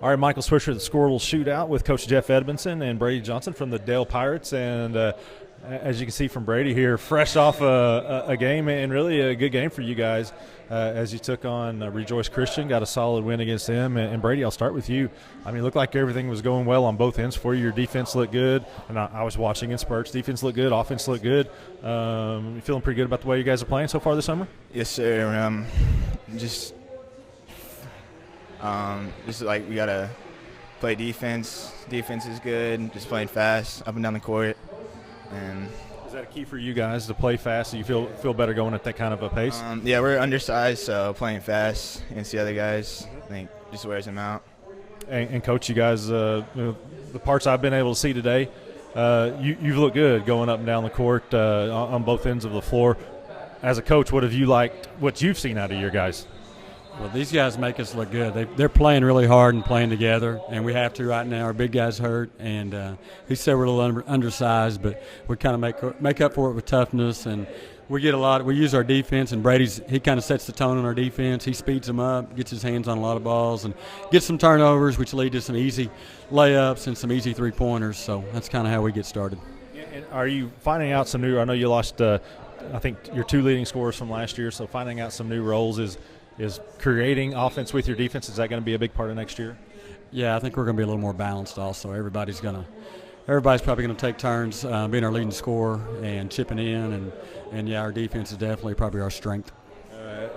All right, Michael Swisher, the Skordle Shootout with Coach Jeff Edmonson and Brady Johnson from the Dale Pirates. And as you can see from Brady here, fresh off a game, and really a good game for you guys as you took on Rejoice Christian, got a solid win against them. And Brady, I'll start with you. I mean, it looked like everything was going well on both ends for you. Your defense looked good, and I was watching in spurts. Defense looked good, offense looked good. You feeling pretty good about the way you guys are playing so far this summer? Yes, sir. Just like we gotta play defense. Defense is good. Just playing fast up and down the court. And is that a key for you guys to play fast? So you feel better going at that kind of a pace? Yeah, we're undersized, so playing fast against the other guys, I think, just wears them out. And Coach, you guys, the parts I've been able to see today, you've looked good going up and down the court on both ends of the floor. As a coach, what have you liked? What you've seen out of your guys? Well, these guys make us look good. They're playing really hard and playing together, and we have to right now. Our big guy's hurt, and he said we're a little undersized, but we kind of make up for it with toughness, and we get a lot. We use our defense, and he kind of sets the tone on our defense. He speeds them up, gets his hands on a lot of balls, and gets some turnovers, which lead to some easy layups and some easy three-pointers. So that's kind of how we get started. And are you finding out some new – I know you lost, I think, your two leading scorers from last year, so finding out some new roles is creating offense with your defense. Is that going to be a big part of next year? Yeah, I think we're going to be a little more balanced also. Everybody's probably going to take turns being our leading scorer and chipping in, and yeah, our defense is definitely probably our strength.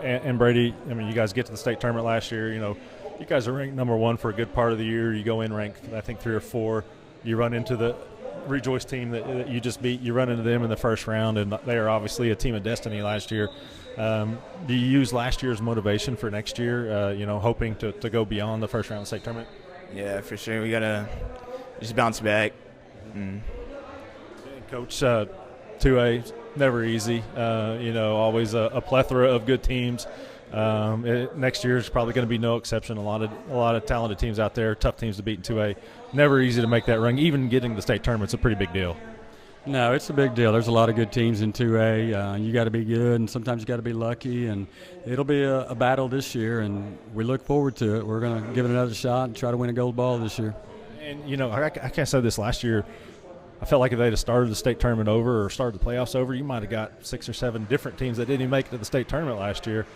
And Brady, I mean, you guys get to the state tournament last year. You know, you guys are ranked number one for a good part of the year. You go in ranked, I think, 3 or 4. You run into the Rejoice team that you just beat. You run into them in the first round, and they are obviously a team of destiny last year. Do you use last year's motivation for next year, hoping to go beyond the first round of the state tournament? Yeah, for sure. We got to just bounce back. Coach, 2A, never easy. Always a plethora of good teams. Next year is probably going to be no exception. A lot of talented teams out there, tough teams to beat in 2A. Never easy to make that run. Even getting the state tournament's a pretty big deal. No, it's a big deal. There's a lot of good teams in 2A. You got to be good, and sometimes you got to be lucky. And it'll be a battle this year, and we look forward to it. We're going to give it another shot and try to win a gold ball this year. And I can't say this last year. I felt like if they'd have started the state tournament over or started the playoffs over, you might have got 6 or 7 different teams that didn't even make it to the state tournament last year.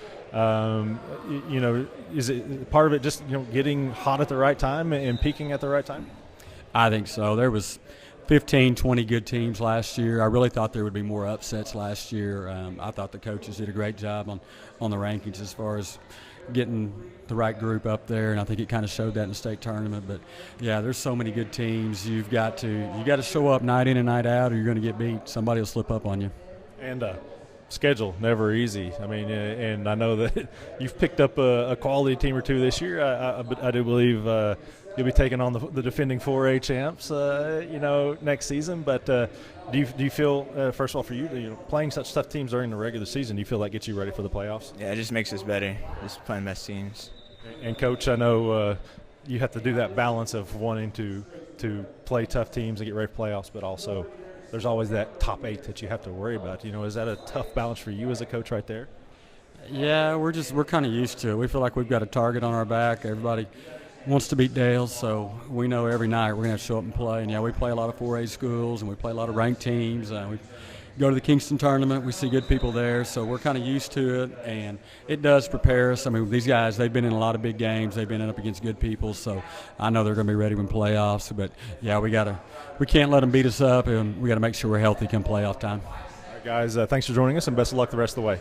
Is it part of it just getting hot at the right time and peaking at the right time? I think so. There was 15, 20 good teams last year. I really thought there would be more upsets last year. I thought the coaches did a great job on the rankings as far as getting the right group up there, and I think it kind of showed that in the state tournament. But yeah, there's so many good teams. You got to show up night in and night out, or you're going to get beat. Somebody will slip up on you. And schedule never easy. I mean, and I know that you've picked up a quality team or two this year. I do believe you'll be taking on the defending 4A champs, next season. But do you feel, first of all, for you, playing such tough teams during the regular season, do you feel that gets you ready for the playoffs? Yeah, it just makes us better, just playing best teams. And Coach, I know you have to do that balance of wanting to play tough teams and get ready for playoffs, but also there's always that top 8 that you have to worry about. Is that a tough balance for you as a coach right there? Yeah, we're kind of used to it. We feel like we've got a target on our back. Everybody wants to beat Dale, so we know every night we're going to have to show up and play. And, yeah, we play a lot of 4A schools, and we play a lot of ranked teams. We go to the Kingston tournament. We see good people there, so we're kind of used to it, and it does prepare us. I mean, these guys, they've been in a lot of big games. They've been up against good people, so I know they're going to be ready when playoffs. But, yeah, we can't let them beat us up, and we got to make sure we're healthy come playoff time. All right, guys, thanks for joining us, and best of luck the rest of the way.